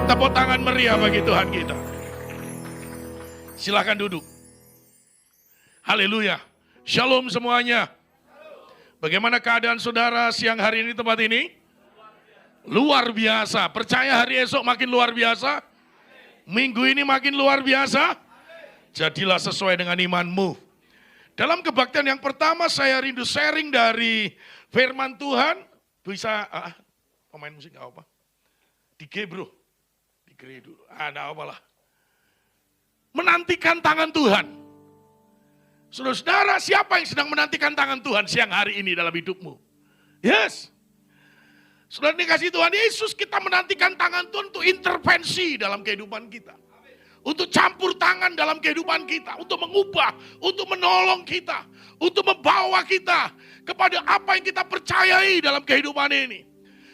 Tepuk tangan meriah bagi Tuhan kita. Silakan duduk. Haleluya. Shalom semuanya. Bagaimana keadaan saudara siang hari ini tempat ini? Luar biasa. Percaya hari esok makin luar biasa? Minggu ini makin luar biasa? Jadilah sesuai dengan imanmu. Dalam kebaktian yang pertama saya rindu sharing dari firman Tuhan. Bisa, pemain musik gak apa? Di G bro. Di G dulu. Ada apalah. Menantikan tangan Tuhan. Saudara-saudara, siapa yang sedang menantikan tangan Tuhan siang hari ini dalam hidupmu? Yes. Saudara dikasih Tuhan Yesus, kita menantikan tangan Tuhan untuk intervensi dalam kehidupan kita. Untuk campur tangan dalam kehidupan kita. Untuk mengubah, untuk menolong kita. Untuk membawa kita kepada apa yang kita percayai dalam kehidupan ini.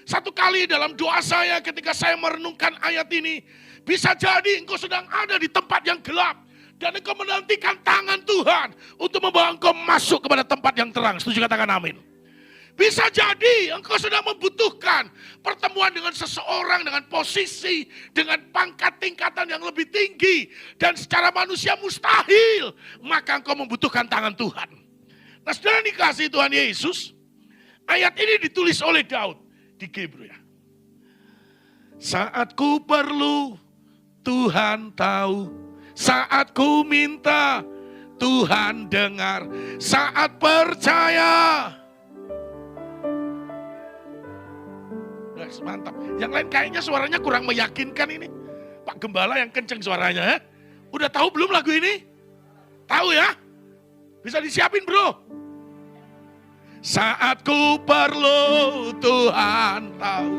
Satu kali dalam doa saya ketika saya merenungkan ayat ini. Bisa jadi engkau sedang ada di tempat yang gelap. Dan engkau menantikan tangan Tuhan untuk membawa engkau masuk kepada tempat yang terang. Setuju katakan amin. Bisa jadi engkau sedang membutuhkan pertemuan dengan seseorang dengan posisi, dengan pangkat tingkatan yang lebih tinggi. Dan secara manusia mustahil. Maka engkau membutuhkan tangan Tuhan. Nah saudara dikasih Tuhan Yesus. Ayat ini ditulis oleh Daud di Gebru ya. Saat ku perlu Tuhan tahu. Saat ku minta, Tuhan dengar. Saat percaya. Mantap. Yang lain kayaknya suaranya kurang meyakinkan ini. Pak Gembala yang kenceng suaranya. Udah tahu belum lagu ini? Tahu ya? Bisa disiapin bro. Saat ku perlu, Tuhan tahu.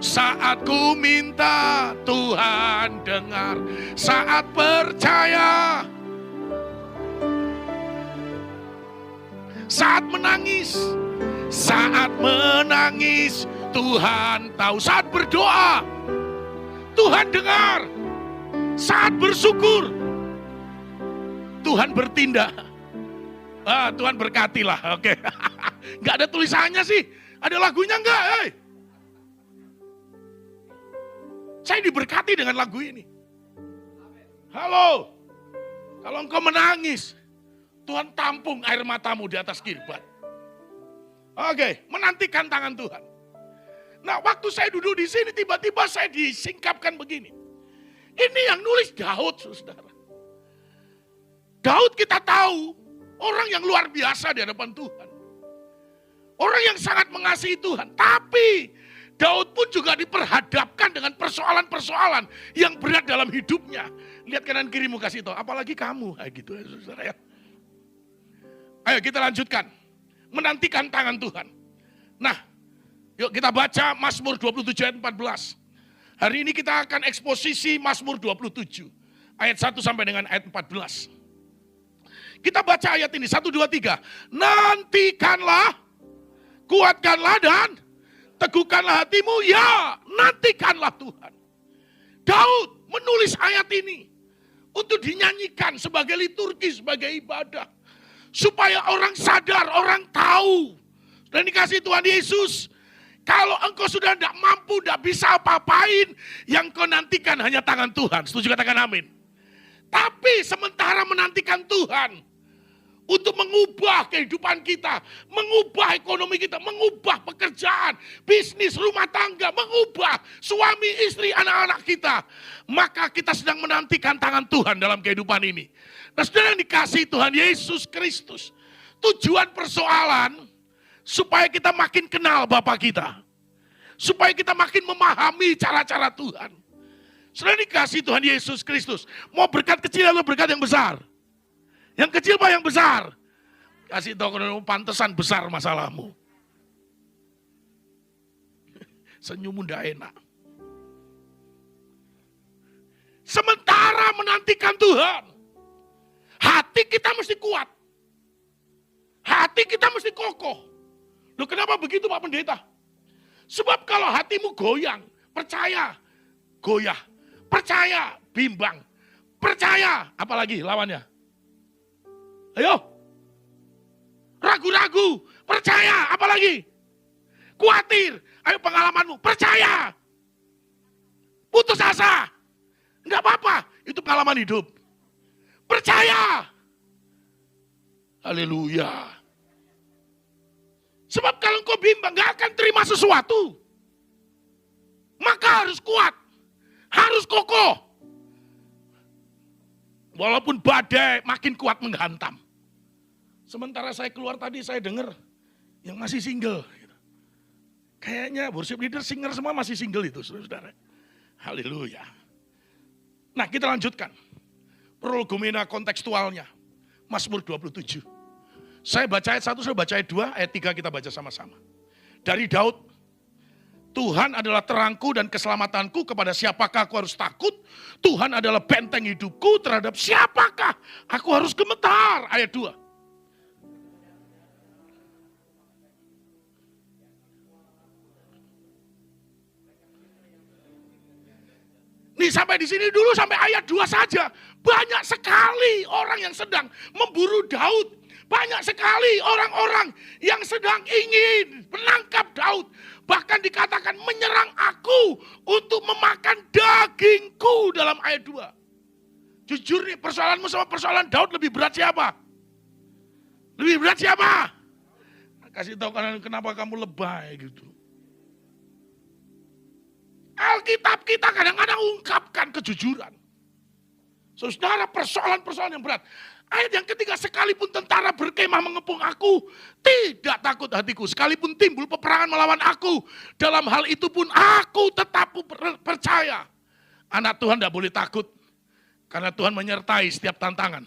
Saat ku minta, Tuhan dengar. Saat percaya. Saat menangis. Saat menangis, Tuhan tahu. Saat berdoa, Tuhan dengar. Saat bersyukur, Tuhan bertindak. Tuhan berkatilah. Oke. Gak ada tulisannya sih. Ada lagunya enggak? Hey. Saya diberkati dengan lagu ini. Halo. Kalau engkau menangis, Tuhan tampung air matamu di atas kirbat. Oke, menantikan tangan Tuhan. Nah, waktu saya duduk di sini, tiba-tiba saya disingkapkan begini. Ini yang nulis Daud, saudara. Daud kita tahu, orang yang luar biasa di hadapan Tuhan. Orang yang sangat mengasihi Tuhan. Tapi Daud pun juga diperhadapkan dengan persoalan-persoalan yang berat dalam hidupnya. Lihat kanan kirimu kasih tahu, apalagi kamu. Gitu ya saudara ya. Ayo kita lanjutkan. Menantikan tangan Tuhan. Nah, yuk kita baca Mazmur 27 ayat 14. Hari ini kita akan eksposisi Mazmur 27. Ayat 1 sampai dengan ayat 14. Kita baca ayat ini, 1, 2, 3. Nantikanlah, kuatkanlah dan teguhkanlah hatimu, ya nantikanlah Tuhan. Daud menulis ayat ini untuk dinyanyikan sebagai liturgi, sebagai ibadah. Supaya orang sadar, orang tahu. Dan dikasih Tuhan Yesus, kalau engkau sudah tidak mampu, tidak bisa apa-apain, yang kau nantikan hanya tangan Tuhan. Setuju katakan amin. Tapi sementara menantikan Tuhan, untuk mengubah kehidupan kita, mengubah ekonomi kita, mengubah pekerjaan, bisnis, rumah tangga, mengubah suami, istri, anak-anak kita. Maka kita sedang menantikan tangan Tuhan dalam kehidupan ini. Nah saudara yang dikasihi Tuhan Yesus Kristus, tujuan persoalan supaya kita makin kenal Bapa kita. Supaya kita makin memahami cara-cara Tuhan. Saudara dikasihi Tuhan Yesus Kristus, mau berkat kecil atau berkat yang besar? Yang kecil apa yang besar? Kasih tahu kalau pantesan besar masalahmu. Senyummu ndak enak. Sementara menantikan Tuhan, hati kita mesti kuat. Hati kita mesti kokoh. Loh kenapa begitu Pak Pendeta? Sebab kalau hatimu goyang, percaya, goyah. Percaya, bimbang. Percaya, apalagi lawannya? Ayo. Ragu-ragu, percaya, apalagi? Khawatir, ayo pengalamanmu, percaya. putus asa. Enggak apa-apa, itu pengalaman hidup. Percaya. Haleluya. Sebab kalau engkau bimbang, gak akan terima sesuatu. Maka harus kuat, harus kokoh. Walaupun badai makin kuat menghantam. Sementara saya keluar tadi, saya dengar yang masih single. Kayaknya worship leader, singer semua masih single itu, saudara. Haleluya. Nah, kita lanjutkan. Prolegomena kontekstualnya. Mazmur 27. Saya baca ayat 1, saya baca ayat 2, ayat 3 kita baca sama-sama. Dari Daud, Tuhan adalah terangku dan keselamatanku, kepada siapakah aku harus takut? Tuhan adalah benteng hidupku, terhadap siapakah aku harus gemetar? Ayat 2. Nih sampai di sini dulu, sampai ayat 2 saja. Banyak sekali orang yang sedang memburu Daud. Banyak sekali orang-orang yang sedang ingin menangkap Daud. Bahkan dikatakan menyerang aku untuk memakan dagingku dalam ayat 2. Jujur nih, persoalanmu sama persoalan Daud lebih berat siapa? Lebih berat siapa? Kasih tahu kalian kenapa kamu lebay gitu. Alkitab kita kadang-kadang ungkapkan kejujuran. Saudara, persoalan-persoalan yang berat. Ayat yang ketiga, sekalipun tentara berkemah mengepung aku, tidak takut hatiku. Sekalipun timbul peperangan melawan aku, dalam hal itu pun aku tetap percaya. Anak Tuhan tidak boleh takut, karena Tuhan menyertai setiap tantangan.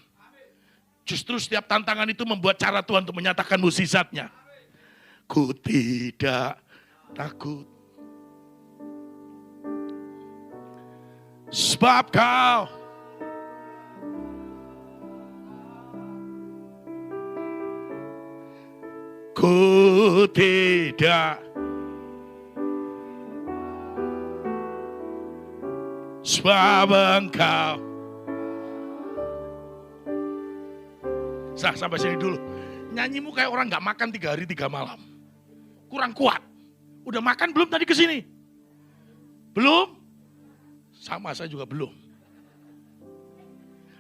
Justru setiap tantangan itu membuat cara Tuhan untuk menyatakan mukjizatnya. Ku tidak takut. Sebab kau ku tidak, sebab engkau. Sampai sini dulu. Nyanyimu kayak orang gak makan 3 hari 3 malam. Kurang kuat. Udah makan belum tadi kesini? Belum? Sama, saya juga belum.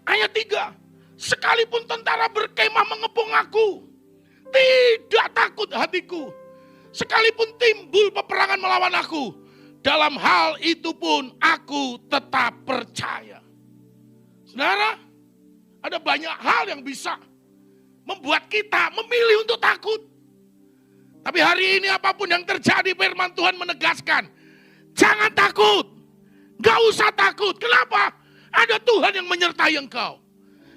Ayat 3. Sekalipun tentara berkemah mengepung aku, tidak takut hatiku. Sekalipun timbul peperangan melawan aku, dalam hal itu pun aku tetap percaya. Saudara, ada banyak hal yang bisa membuat kita memilih untuk takut. Tapi hari ini apapun yang terjadi, firman Tuhan menegaskan, jangan takut. Gak usah takut. Kenapa? Ada Tuhan yang menyertai engkau.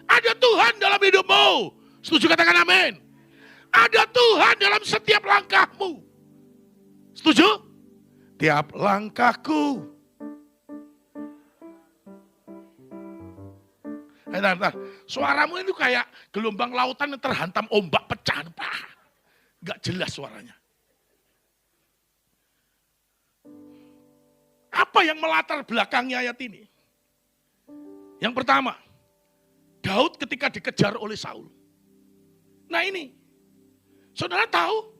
Ada Tuhan dalam hidupmu. Setuju, katakan amin. Ada Tuhan dalam setiap langkahmu. Setuju? Tiap langkahku. Bentar. Suaramu itu kayak gelombang lautan yang terhantam ombak pecah. Gak jelas suaranya. Apa yang melatar belakangnya ayat ini? Yang pertama, Daud ketika dikejar oleh Saul. Nah ini, saudara tahu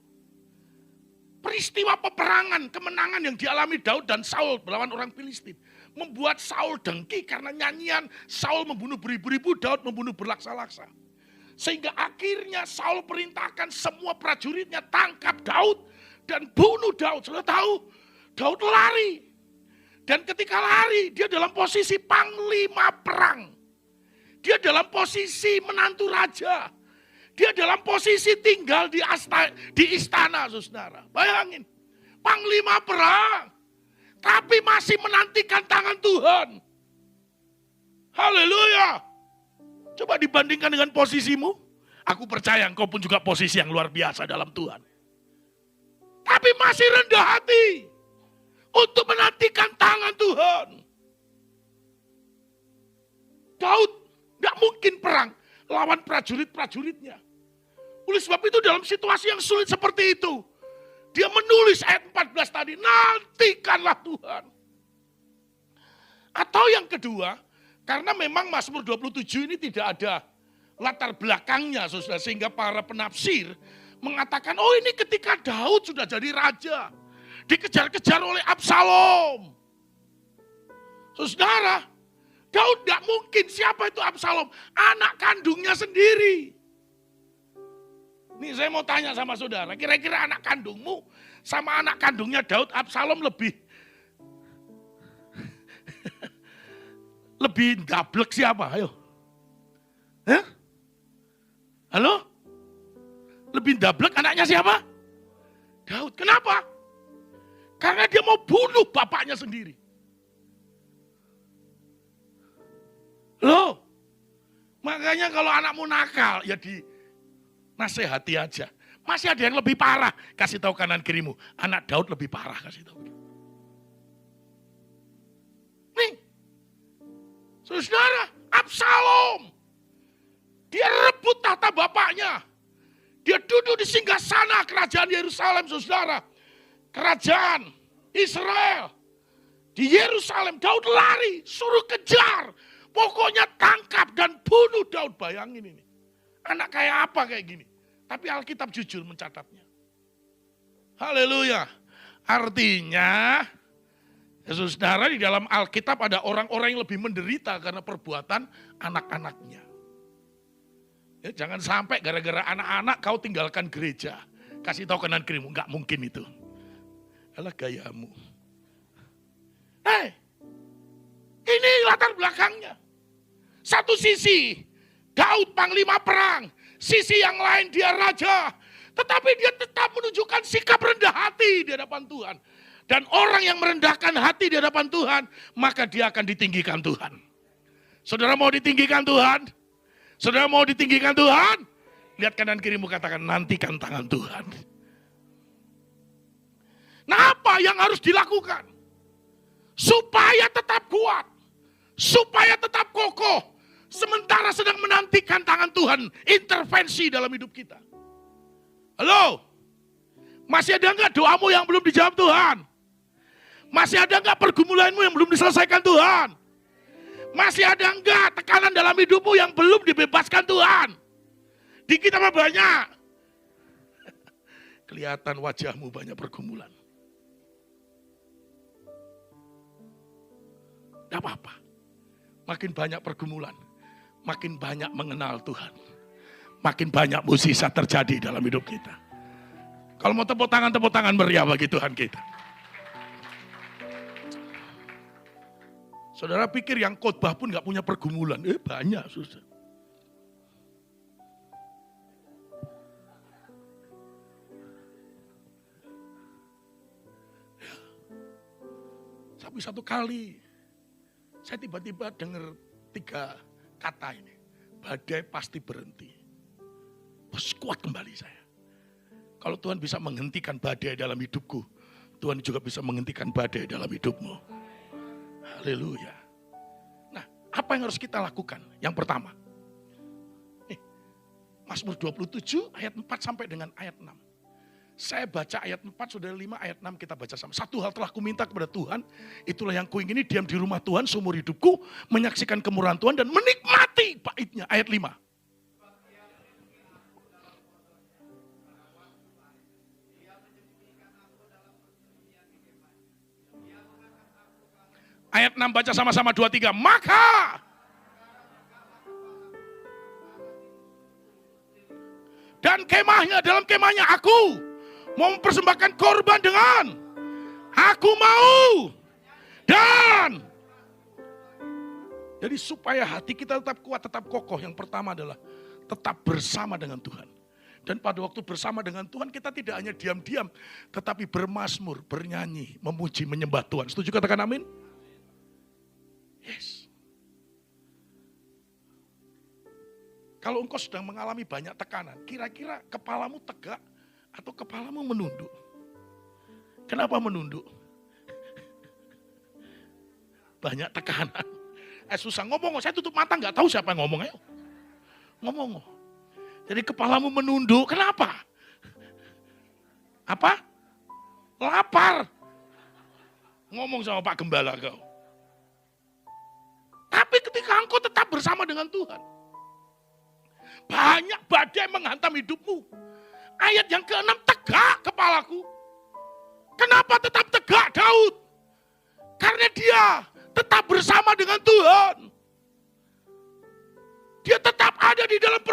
peristiwa peperangan, kemenangan yang dialami Daud dan Saul melawan orang Filistin. Membuat Saul dengki karena nyanyian Saul membunuh beribu-ribu, Daud membunuh berlaksa-laksa. Sehingga akhirnya Saul perintahkan semua prajuritnya tangkap Daud dan bunuh Daud. Saudara tahu, Daud lari. Dan ketika lari, dia dalam posisi panglima perang. Dia dalam posisi menantu raja. Dia dalam posisi tinggal di istana, saudara. Bayangin, panglima perang. Tapi masih menantikan tangan Tuhan. Haleluya. Coba dibandingkan dengan posisimu. Aku percaya engkau pun juga posisi yang luar biasa dalam Tuhan. Tapi masih rendah hati. Untuk menantikan tangan Tuhan. Daud gak mungkin perang lawan prajurit-prajuritnya. Oleh sebab itu dalam situasi yang sulit seperti itu, dia menulis ayat 14 tadi, nantikanlah Tuhan. Atau yang kedua, karena memang Mazmur 27 ini tidak ada latar belakangnya, saudara, sehingga para penafsir mengatakan, oh ini ketika Daud sudah jadi raja. Dikejar-kejar oleh Absalom. Saudara, Daud tidak mungkin. Siapa itu Absalom? Anak kandungnya sendiri. Nih saya mau tanya sama saudara, kira-kira anak kandungmu sama anak kandungnya Daud, Absalom lebih dablek siapa? Ayo. Hah? Halo? Lebih dablek anaknya siapa? Daud. Kenapa? Karena dia mau bunuh bapaknya sendiri. Loh, makanya kalau anakmu nakal, ya nasihati aja. Masih ada yang lebih parah. Kasih tahu kanan kirimu. Anak Daud lebih parah, kasih tahu. Nih, saudara, Absalom. Dia rebut tahta bapaknya. Dia duduk di singgasana kerajaan Yerusalem, saudara. Kerajaan Israel. Di Yerusalem, Daud lari, suruh kejar. Pokoknya tangkap dan bunuh Daud. Bayangin ini. Anak kayak apa kayak gini. Tapi Alkitab jujur mencatatnya. Haleluya. Artinya, ya saudara, di dalam Alkitab ada orang-orang yang lebih menderita karena perbuatan anak-anaknya. Ya, jangan sampai gara-gara anak-anak kau tinggalkan gereja. Kasih tahu kanan kirimu, enggak mungkin itu. Alah gayamu. Ini latar belakangnya. Satu sisi, Daud panglima perang. Sisi yang lain dia raja. Tetapi dia tetap menunjukkan sikap rendah hati di hadapan Tuhan. Dan orang yang merendahkan hati di hadapan Tuhan, maka dia akan ditinggikan Tuhan. Saudara mau ditinggikan Tuhan? Saudara mau ditinggikan Tuhan? Lihat kanan kirimu, katakan nantikan tangan Tuhan. Nah, apa yang harus dilakukan? Supaya tetap kuat. Supaya tetap kokoh. Sementara sedang menantikan tangan Tuhan intervensi dalam hidup kita. Halo? Masih ada enggak doamu yang belum dijawab Tuhan? Masih ada enggak pergumulanmu yang belum diselesaikan Tuhan? Masih ada enggak tekanan dalam hidupmu yang belum dibebaskan Tuhan? Dikit apa banyak? Kelihatan wajahmu banyak pergumulan. Tidak apa-apa. Makin banyak pergumulan, makin banyak mengenal Tuhan. Makin banyak mukjizat terjadi dalam hidup kita. Kalau mau tepuk tangan meriah bagi Tuhan kita. Saudara pikir yang khotbah pun gak punya pergumulan. Banyak, susah. Tapi satu kali, saya tiba-tiba dengar 3 kata ini. Badai pasti berhenti. Terus kuat kembali saya. Kalau Tuhan bisa menghentikan badai dalam hidupku, Tuhan juga bisa menghentikan badai dalam hidupmu. Haleluya. Nah, apa yang harus kita lakukan? Yang pertama, Mazmur 27 ayat 4 sampai dengan ayat 6. Saya baca ayat 4, saudara 5, ayat 6 kita baca sama. Satu hal telah kuminta kepada Tuhan, itulah yang kuingini, diam di rumah Tuhan seumur hidupku, menyaksikan kemurahan Tuhan dan menikmati baitnya. Ayat 5. Ayat 6 baca sama-sama 2, 3. Maka dan kemahnya, dalam kemahnya aku mau mempersembahkan korban dengan aku mau. Dan jadi supaya hati kita tetap kuat, tetap kokoh, yang pertama adalah tetap bersama dengan Tuhan. Dan pada waktu bersama dengan Tuhan kita tidak hanya diam-diam, tetapi bermazmur, bernyanyi, memuji, menyembah Tuhan. Setuju katakan amin? Yes. Kalau engkau sedang mengalami banyak tekanan, kira-kira kepalamu tegak atau kepalamu menunduk? Kenapa menunduk? Banyak tekanan. Susah ngomong, saya tutup mata nggak tahu siapa yang ngomong. Ayo. Ngomong. Jadi kepalamu menunduk, kenapa? Apa? Lapar. Ngomong sama Pak Gembala kau. Tapi ketika engkau tetap bersama dengan Tuhan, banyak badai menghantam hidupmu. Ayat yang ke-6, tegak kepalaku. Kenapa tetap tegak Daud? Karena dia tetap bersama dengan Tuhan. Dia tetap ada di dalam